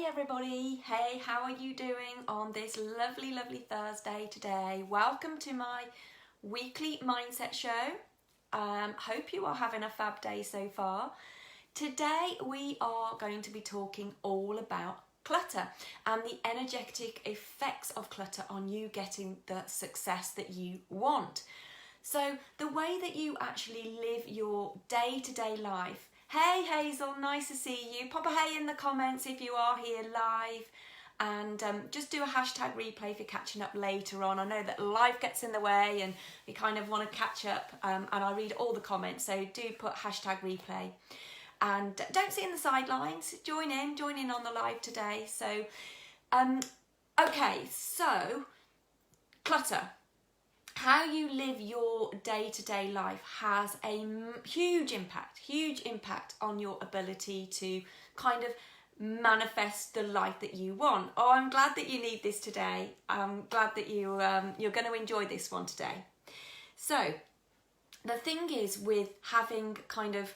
everybody. Hey, how are you doing on this lovely Thursday today? Welcome to my weekly mindset show. Hope you are having a fab day so far. Today we are going to be talking all about clutter and the energetic effects of clutter on you getting the success that you want. So the way that you actually live your day-to-day life. Hey Hazel, nice to see you. Pop a hey in the comments if you are here live, and just do a hashtag replay if you're catching up later on. I know that life gets in the way and we kind of want to catch up, and I read all the comments, so do put hashtag replay. And don't sit in the sidelines, join in on the live today. So, okay, so clutter. How you live your day-to-day life has a huge impact on your ability to kind of manifest the life that you want. Oh, I'm glad that you need this today. I'm glad that you're going to enjoy this one today. So the thing is with having kind of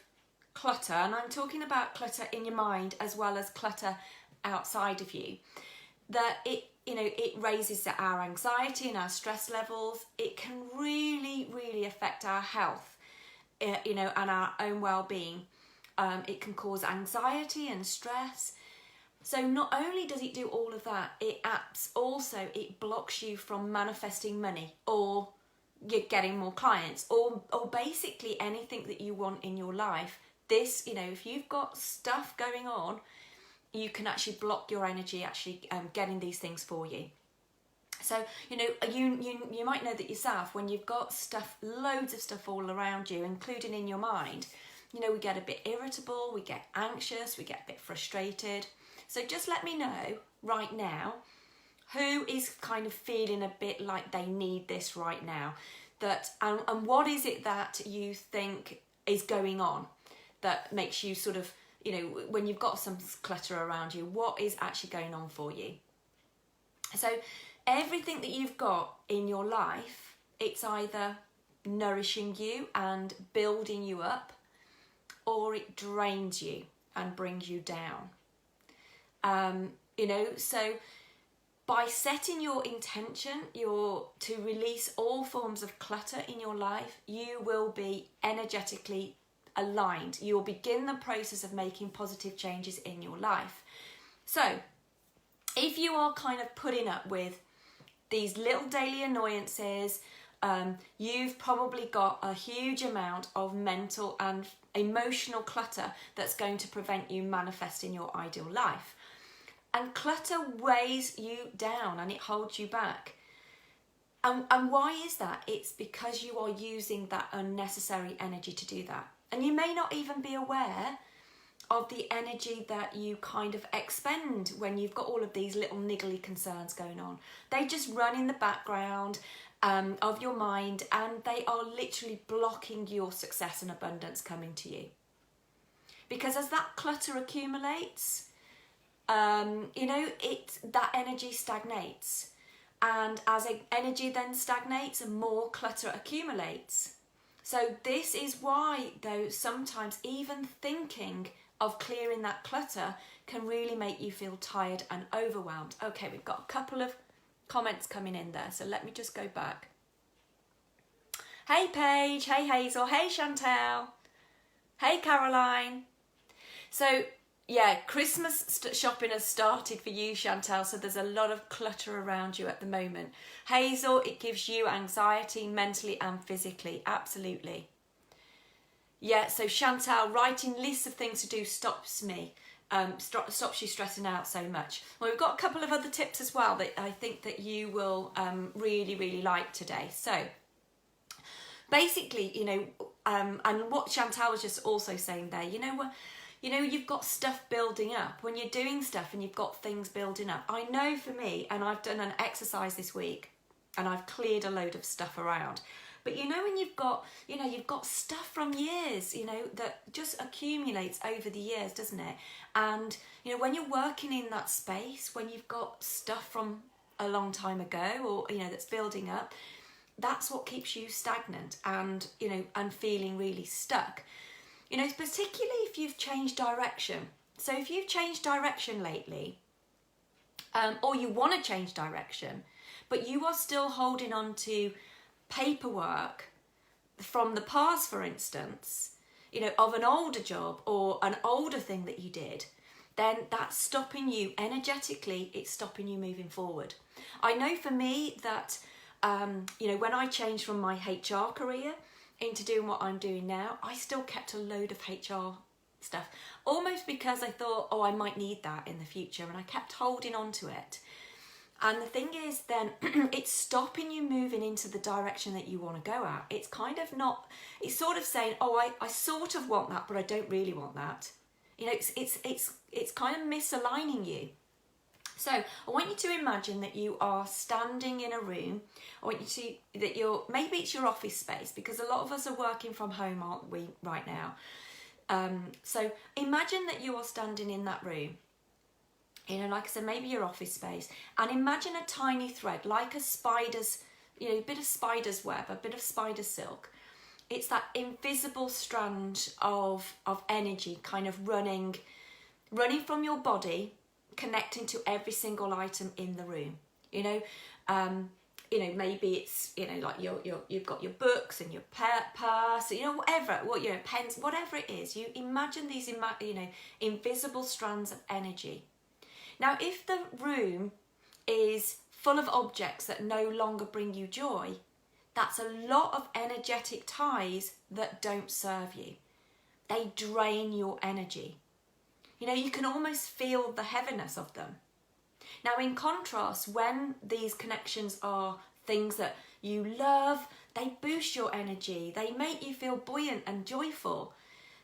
clutter, and I'm talking about clutter in your mind as well as clutter outside of you, that it raises our anxiety and our stress levels. It can really affect our health, and our own well-being. It can cause anxiety and stress. So not only does it do all of that, it blocks you from manifesting money, or you're getting more clients, or basically anything that you want in your life. This, if you've got stuff going on, you can actually block your energy getting these things for you. So, you might know that yourself, when you've got loads of stuff all around you, including in your mind, we get a bit irritable, we get anxious, we get a bit frustrated. So just let me know right now, who is kind of feeling a bit like they need this right now? And what is it that you think is going on that makes you sort of, when you've got some clutter around you, what is actually going on for you? So everything that you've got in your life, it's either nourishing you and building you up, or it drains you and brings you down. So by setting your intention, to release all forms of clutter in your life, you will be energetically aligned. You'll begin the process of making positive changes in your life. So if you are kind of putting up with these little daily annoyances, you've probably got a huge amount of mental and emotional clutter that's going to prevent you manifesting your ideal life. And clutter weighs you down and it holds you back. And why is that? It's because you are using that unnecessary energy to do that. And you may not even be aware of the energy that you kind of expend when you've got all of these little niggly concerns going on. They just run in the background of your mind, and they are literally blocking your success and abundance coming to you. Because as that clutter accumulates, that energy stagnates. And as energy then stagnates, more clutter accumulates. So this is why, though, sometimes even thinking of clearing that clutter can really make you feel tired and overwhelmed. Okay, we've got a couple of comments coming in there, so let me just go back. Hey Paige, hey Hazel, hey Chantel, hey Caroline. So yeah, Christmas shopping has started for you, Chantel, so there's a lot of clutter around you at the moment. Hazel, it gives you anxiety mentally and physically, absolutely. Yeah, so Chantel, writing lists of things to do stops you stressing out so much. Well, we've got a couple of other tips as well that I think that you will really like today. So basically, and what Chantel was just also saying there, you've got stuff building up. When you're doing stuff and you've got things building up, I know for me, and I've done an exercise this week and I've cleared a load of stuff around. But when you've got stuff from years, that just accumulates over the years, doesn't it? And, when you're working in that space, when you've got stuff from a long time ago, or, that's building up, that's what keeps you stagnant and, and feeling really stuck. Particularly if you've changed direction. So if you've changed direction lately, or you want to change direction, but you are still holding on to paperwork from the past, for instance, of an older job or an older thing that you did, then that's stopping you energetically. It's stopping you moving forward. I know for me that, when I changed from my HR career into doing what I'm doing now, I still kept a load of HR stuff, almost because I thought, I might need that in the future, and I kept holding on to it. And the thing is, then it's stopping you moving into the direction that you want to go at. It's kind of not, it's sort of saying, I sort of want that, but I don't really want that. It's kind of misaligning you. So I want you to imagine that you are standing in a room. I want you to, maybe it's your office space, because a lot of us are working from home, aren't we, right now? So imagine that you are standing in that room. Like I said, maybe your office space, and imagine a tiny thread, like a spider's, a bit of spider's web, a bit of spider silk. It's that invisible strand of energy kind of running from your body, connecting to every single item in the room. Maybe it's, like you've got your books and your purse, whatever, pens, whatever it is. You imagine these, invisible strands of energy. Now, if the room is full of objects that no longer bring you joy, that's a lot of energetic ties that don't serve you. They drain your energy. You can almost feel the heaviness of them. Now, in contrast, when these connections are things that you love, they boost your energy. They make you feel buoyant and joyful.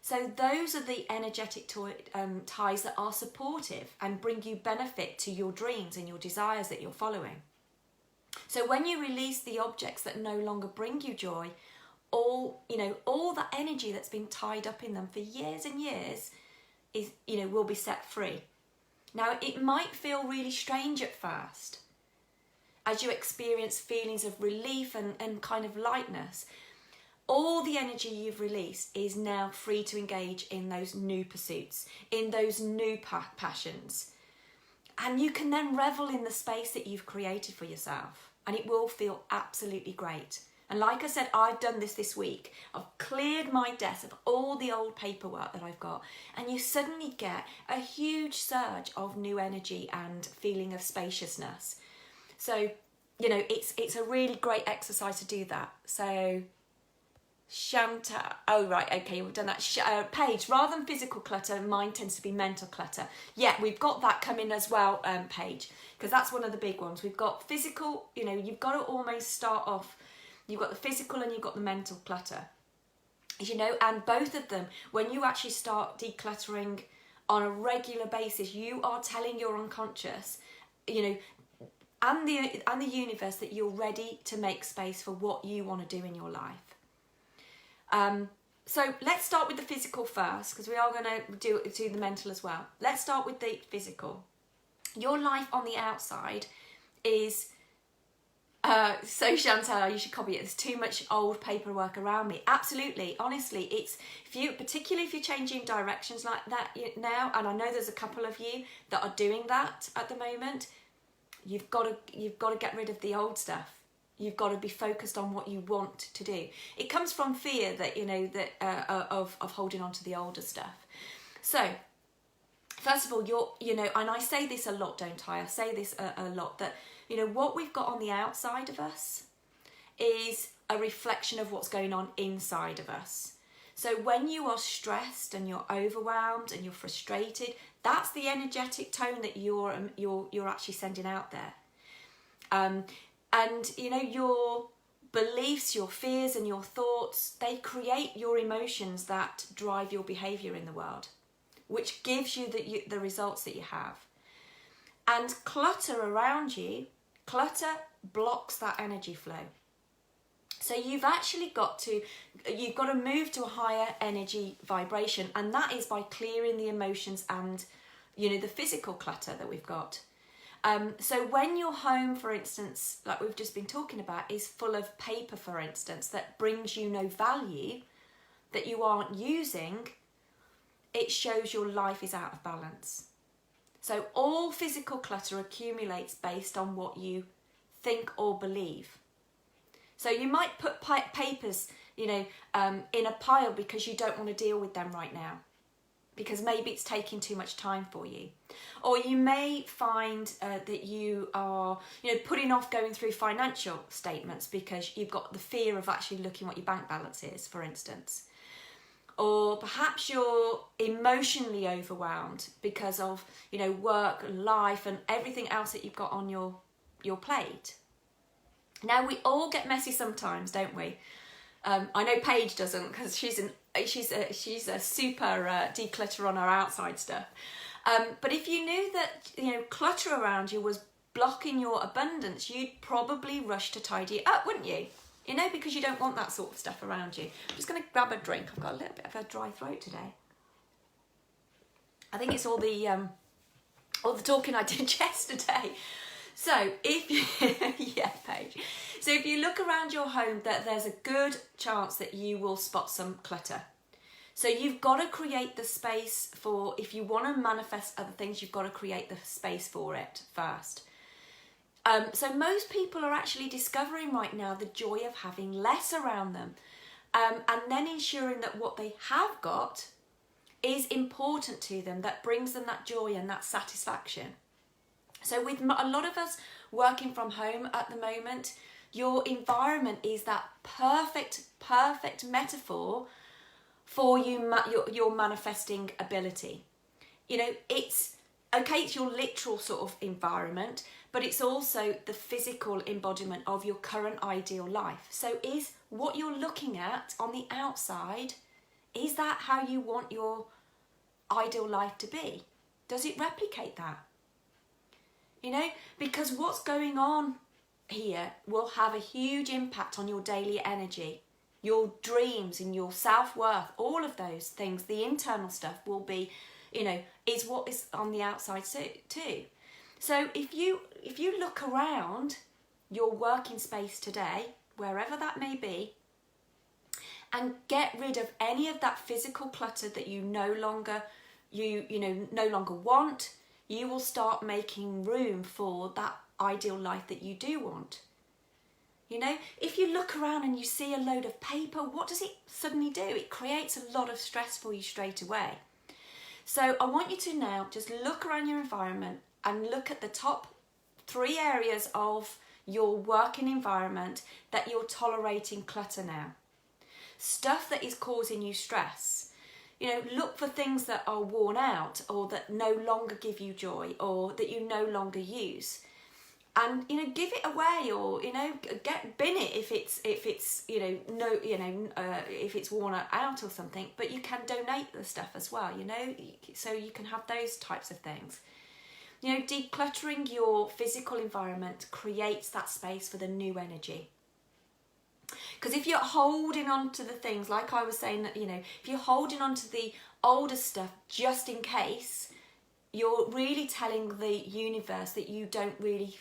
So those are the energetic ties that are supportive and bring you benefit to your dreams and your desires that you're following. So when you release the objects that no longer bring you joy, all that energy that's been tied up in them for years and years is, will be set free. Now, it might feel really strange at first as you experience feelings of relief and kind of lightness. All the energy you've released is now free to engage in those new pursuits, in those new passions. And you can then revel in the space that you've created for yourself. And it will feel absolutely great. And like I said, I've done this week. I've cleared my desk of all the old paperwork that I've got. And you suddenly get a huge surge of new energy and feeling of spaciousness. So, it's a really great exercise to do that. So, Shanta, oh right, okay, we've done that. Paige, rather than physical clutter, mine tends to be mental clutter. Yeah, we've got that coming as well, Paige, because that's one of the big ones. We've got physical, you've got to almost start off, you've got the physical and you've got the mental clutter. And both of them, when you actually start decluttering on a regular basis, you are telling your unconscious, and the universe that you're ready to make space for what you want to do in your life. So let's start with the physical first, because we are going to do the mental as well. Let's start with the physical. Your life on the outside is, so Chantal, you should copy it. There's too much old paperwork around me. Absolutely, honestly, particularly if you're changing directions like that now, and I know there's a couple of you that are doing that at the moment, you've got to get rid of the old stuff. You've got to be focused on what you want to do. It comes from fear that, of holding on to the older stuff. So, first of all, and I say this a lot, don't I? I say this a lot, that, what we've got on the outside of us is a reflection of what's going on inside of us. So when you are stressed and you're overwhelmed and you're frustrated, that's the energetic tone that you're actually sending out there. And, your beliefs, your fears and your thoughts, they create your emotions that drive your behaviour in the world, which gives you the results that you have. And clutter around you, clutter blocks that energy flow. So you've actually got to move to a higher energy vibration, and that is by clearing the emotions and, the physical clutter that we've got. So when your home, for instance, like we've just been talking about, is full of paper, for instance, that brings you no value, that you aren't using, it shows your life is out of balance. So all physical clutter accumulates based on what you think or believe. So you might put papers, in a pile because you don't want to deal with them right now, because maybe it's taking too much time for you. Or you may find that you are, putting off going through financial statements because you've got the fear of actually looking what your bank balance is, for instance. Or perhaps you're emotionally overwhelmed because of, work, life and everything else that you've got on your plate. Now, we all get messy sometimes, don't we? I know Paige doesn't, because she's a super declutter on her outside stuff. But if you knew that, clutter around you was blocking your abundance, you'd probably rush to tidy it up, wouldn't you? Because you don't want that sort of stuff around you. I'm just going to grab a drink. I've got a little bit of a dry throat today. I think it's all the talking I did yesterday. So yeah, Paige. So if you look around your home, that there's a good chance that you will spot some clutter. So you've got to create the space for, if you want to manifest other things, you've got to create the space for it first. So most people are actually discovering right now the joy of having less around them, and then ensuring that what they have got is important to them, that brings them that joy and that satisfaction. So with a lot of us working from home at the moment, your environment is that perfect metaphor for your manifesting ability. It's okay, it's your literal sort of environment, but it's also the physical embodiment of your current ideal life. So is what you're looking at on the outside, is that how you want your ideal life to be? Does it replicate that? Because what's going on here will have a huge impact on your daily energy, your dreams and your self-worth, all of those things. The internal stuff will be, is what is on the outside too. So if you look around your working space today, wherever that may be, and get rid of any of that physical clutter that you no longer want, you will start making room for that ideal life that you do want. If you look around and you see a load of paper, what does it suddenly do? It creates a lot of stress for you straight away. So I want you to now just look around your environment and look at the top 3 areas of your working environment that you're tolerating clutter now. Stuff that is causing you stress. Look for things that are worn out or that no longer give you joy or that you no longer use. And give it away, or bin it if it's worn out or something. But you can donate the stuff as well, so you can have those types of things. Decluttering your physical environment creates that space for the new energy. Because if you're holding on to the things, like I was saying, that if you're holding on to the older stuff just in case, you're really telling the universe that you don't really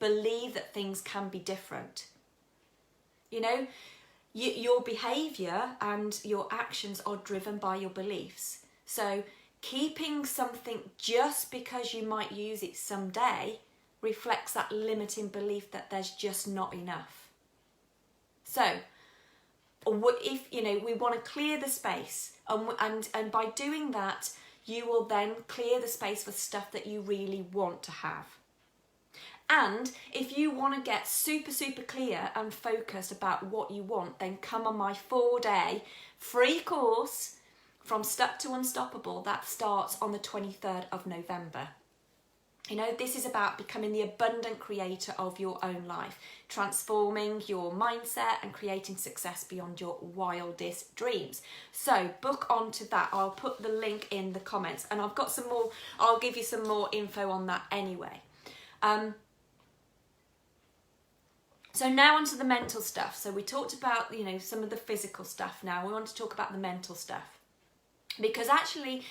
believe that things can be different. Your behaviour and your actions are driven by your beliefs. So keeping something just because you might use it someday reflects that limiting belief that there's just not enough. So if we want to clear the space, and by doing that, you will then clear the space for stuff that you really want to have. And if you want to get super clear and focused about what you want, then come on my 4-day free course from Stuck to Unstoppable that starts on the 23rd of November. This is about becoming the abundant creator of your own life, transforming your mindset and creating success beyond your wildest dreams. So book onto that. I'll put the link in the comments, and I've got some more. I'll give you some more info on that anyway. So now onto the mental stuff. So we talked about, some of the physical stuff. Now we want to talk about the mental stuff, because actually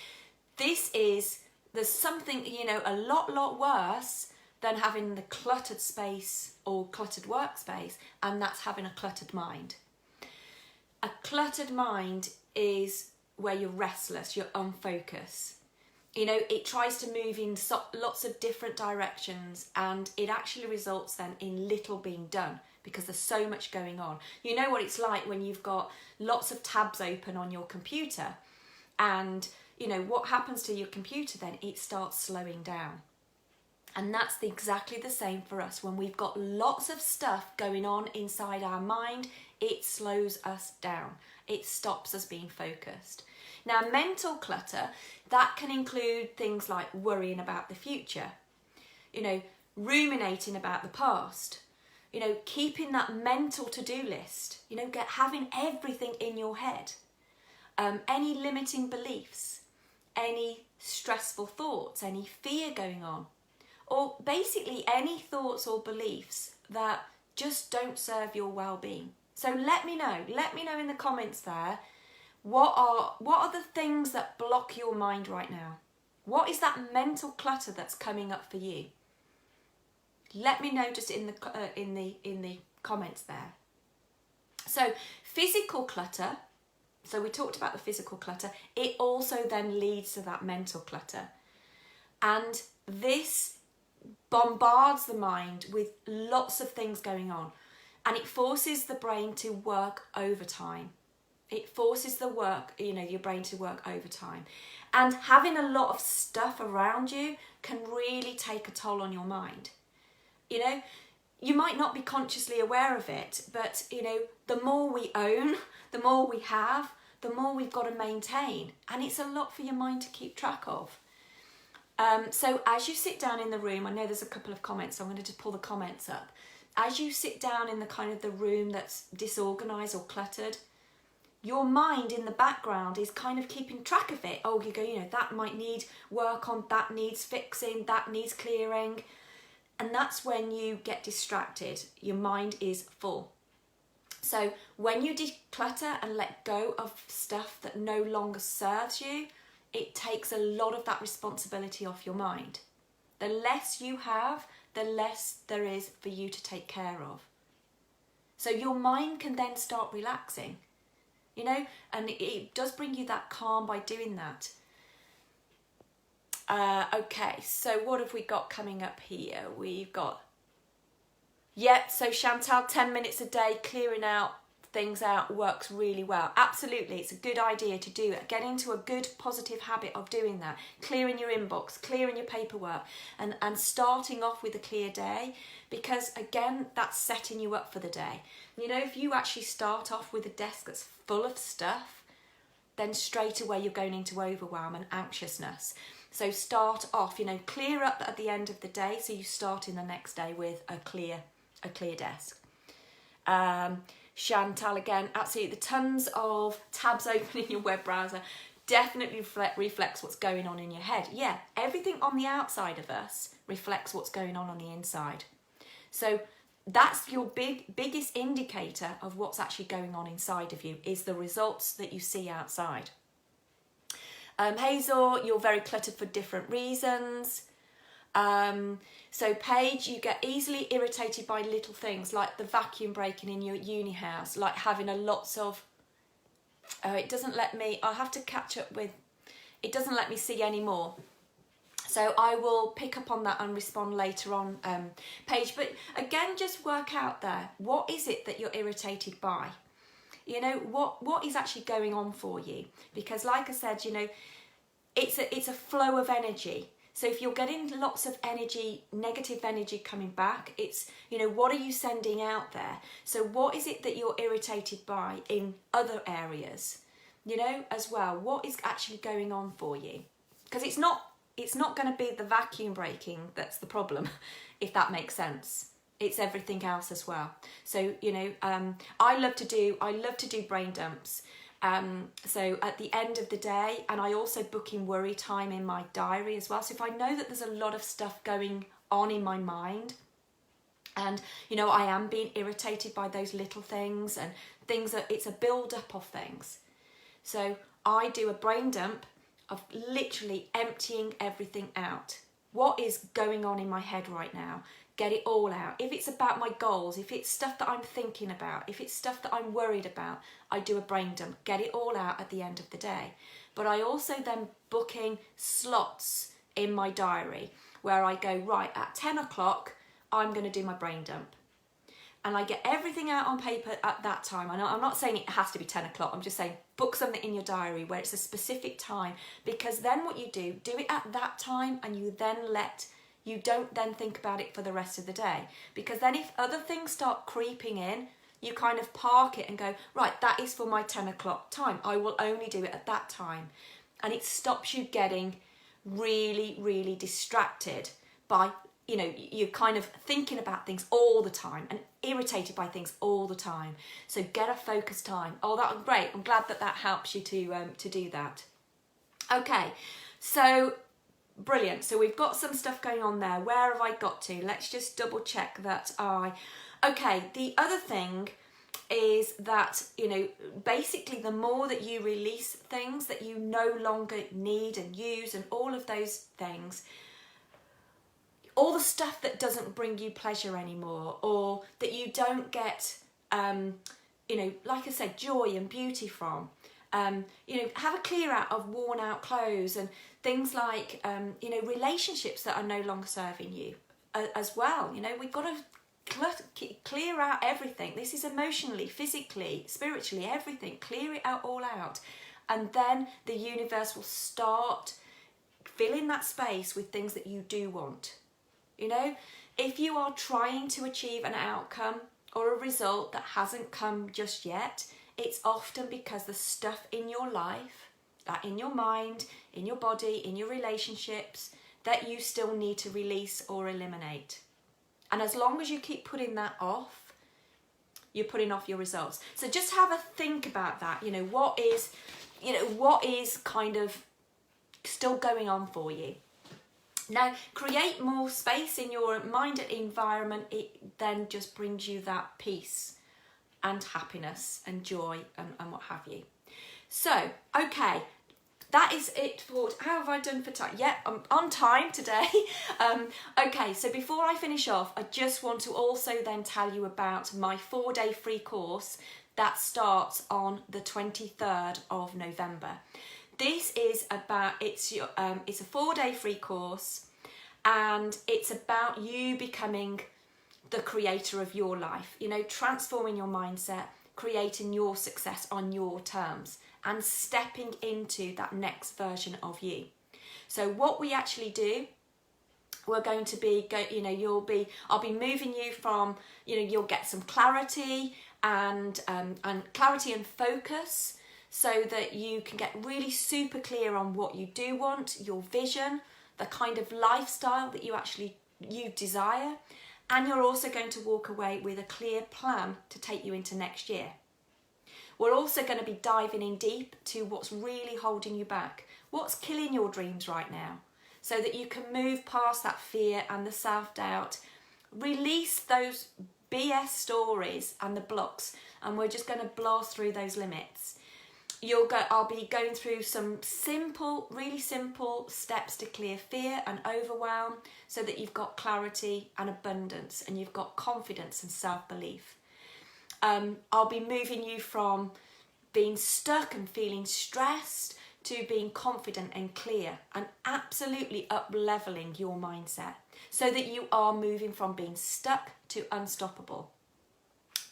there's something, a lot worse than having the cluttered space or cluttered workspace, and that's having a cluttered mind. A cluttered mind is where you're restless, you're unfocused. You know, it tries to move in lots of different directions, and it actually results then in little being done because there's so much going on. You know what it's like when you've got lots of tabs open on your computer, and you know what happens to your computer then? It starts slowing down. And that's exactly the same for us. When we've got lots of stuff going on inside our mind, it slows us down. It stops us being focused. Now, mental clutter, that can include things like worrying about the future, you know, ruminating about the past, you know, keeping that mental to-do list, you know, having everything in your head, any limiting beliefs, any stressful thoughts, any fear going on, or basically any thoughts or beliefs that just don't serve your well-being. So let me know in the comments there, what are the things that block your mind right now? What is that mental clutter that's coming up for you? Let me know just in the comments there. So physical clutter, so we talked about the physical clutter, it also then leads to that mental clutter. And this bombards the mind with lots of things going on, and it forces the brain to work overtime. It forces your brain to work overtime. And having a lot of stuff around you can really take a toll on your mind. You know, you might not be consciously aware of it, but you know, the more we own, the more we have, the more we've got to maintain. And it's a lot for your mind to keep track of. So as you sit down in the room, I know there's a couple of comments, so I'm going to just pull the comments up. As you sit down in the room that's disorganized or cluttered, your mind in the background is kind of keeping track of it. Oh, you know, that might need work on, that needs fixing, that needs clearing. And that's when you get distracted. Your mind is full. So when you declutter and let go of stuff that no longer serves you, it takes a lot of that responsibility off your mind. The less you have, the less there is for you to take care of. So your mind can then start relaxing. You know, and it does bring you that calm by doing that. Okay, so what have we got coming up here? We've got, so Chantal, 10 minutes a day, clearing things out works really well. Absolutely, it's a good idea to do it. Get into a good positive habit of doing that. Clearing your inbox, clearing your paperwork, and starting off with a clear day, because again, that's setting you up for the day. You know, if you actually start off with a desk that's full of stuff, then straight away you're going into overwhelm and anxiousness. So start off, you know, clear up at the end of the day, so you start in the next day with a clear desk. Chantal, again, absolutely, the tons of tabs open in your web browser definitely reflects what's going on in your head. Yeah, everything on the outside of us reflects what's going on the inside. So that's your biggest indicator of what's actually going on inside of you, is the results that you see outside. Hazel, you're very cluttered for different reasons. So Paige, you get easily irritated by little things like the vacuum breaking in your uni house, like having a lots of, it doesn't let me, I'll have to catch up with, it doesn't let me see any more. So I will pick up on that and respond later on, Paige. But again, just work out there, what is it that you're irritated by? You know, what is actually going on for you? Because like I said, you know, it's a flow of energy. So if you're getting lots of energy, negative energy coming back, it's, you know, what are you sending out there? So what is it that you're irritated by in other areas, you know, as well? What is actually going on for you? Because it's not going to be the vacuum breaking that's the problem, if that makes sense. It's everything else as well. So, you know, I love to do brain dumps. So at the end of the day, and I also book in worry time in my diary as well. So if I know that there's a lot of stuff going on in my mind, and, you know, I am being irritated by those little things and things that it's a build up of things. So I do a brain dump of literally emptying everything out. What is going on in my head right now? Get it all out. If it's about my goals, if it's stuff that I'm thinking about, if it's stuff that I'm worried about, I do a brain dump. Get it all out at the end of the day. But I also then booking slots in my diary where I go, right, at 10 o'clock, I'm going to do my brain dump. And I get everything out on paper at that time. I'm not saying it has to be 10 o'clock. I'm just saying book something in your diary where it's a specific time, because then what you do it at that time, and you don't then think about it for the rest of the day. Because then if other things start creeping in, you kind of park it and go, right, that is for my 10 o'clock time. I will only do it at that time. And it stops you getting really, really distracted by, you're kind of thinking about things all the time and irritated by things all the time. So get a focused time. Oh, that was great. I'm glad that helps you to do that. Okay, so brilliant. So we've got some stuff going on there. Where have I got to? Let's just double check that okay, the other thing is that, basically the more that you release things that you no longer need and use and all of those things, all the stuff that doesn't bring you pleasure anymore, or that you don't get, like I said, joy and beauty from, have a clear out of worn out clothes and things like, relationships that are no longer serving you as well. We've got to clear out everything. This is emotionally, physically, spiritually, everything. Clear it out, all out. And then the universe will start filling that space with things that you do want. If you are trying to achieve an outcome or a result that hasn't come just yet, it's often because the stuff in your life, in your mind, in your body, in your relationships, that you still need to release or eliminate. And as long as you keep putting that off, you're putting off your results. So just have a think about that. What is kind of still going on for you. Now, create more space in your mind and environment. It then just brings you that peace and happiness and joy and what have you. So, okay, that is it for, how have I done for time? Yeah, I'm on time today. Okay, so before I finish off, I just want to also then tell you about my 4-day free course that starts on the 23rd of November. This is about, it's a 4-day free course, and it's about you becoming the creator of your life, transforming your mindset, creating your success on your terms, and stepping into that next version of you. So what we actually do, we're going to be, I'll be moving you from, you'll get some clarity and clarity and focus, so that you can get really super clear on what you do want, your vision, the kind of lifestyle that you desire, and you're also going to walk away with a clear plan to take you into next year. We're also going to be diving in deep to what's really holding you back, what's killing your dreams right now, so that you can move past that fear and the self-doubt, release those BS stories and the blocks, and we're just going to blast through those limits. I'll be going through some really simple steps to clear fear and overwhelm, so that you've got clarity and abundance, and you've got confidence and self-belief. I'll be moving you from being stuck and feeling stressed to being confident and clear, and absolutely up-leveling your mindset, so that you are moving from being stuck to unstoppable.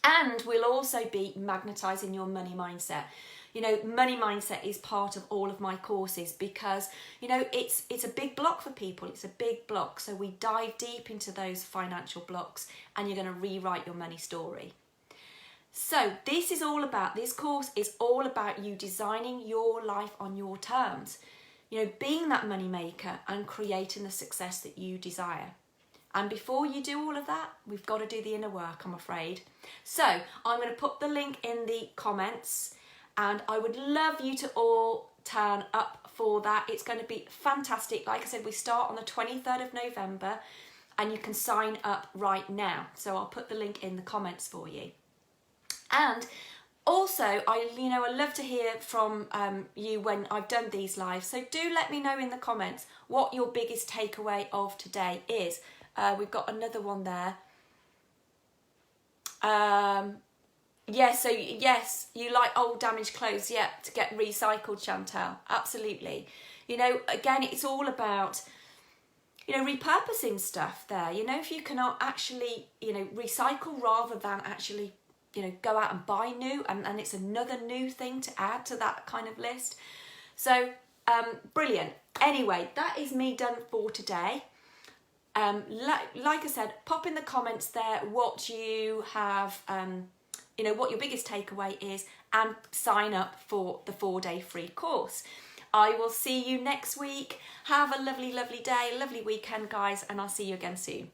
And we'll also be magnetising your money mindset. Money mindset is part of all of my courses, because, it's a big block for people. It's a big block. So we dive deep into those financial blocks, and you're going to rewrite your money story. So this course is all about you designing your life on your terms, being that money maker and creating the success that you desire. And before you do all of that, we've got to do the inner work, I'm afraid. So I'm going to put the link in the comments, and I would love you to all turn up for that. It's going to be fantastic. Like I said, we start on the 23rd of November, and you can sign up right now. So I'll put the link in the comments for you. And also, I love to hear from you when I've done these lives. So do let me know in the comments what your biggest takeaway of today is. We've got another one there. Yes, you like old damaged clothes, yeah, to get recycled, Chantal, absolutely. You know, again, it's all about, you know, repurposing stuff there. You know, if you cannot actually, you know, recycle rather than actually, you know, go out and buy new, and it's another new thing to add to that kind of list. So brilliant. Anyway, that is me done for today. Like I said, pop in the comments there what you have, you know, what your biggest takeaway is, and sign up for the 4-day free course. I will see you next week. Have a lovely, lovely day, lovely weekend, guys, and I'll see you again soon.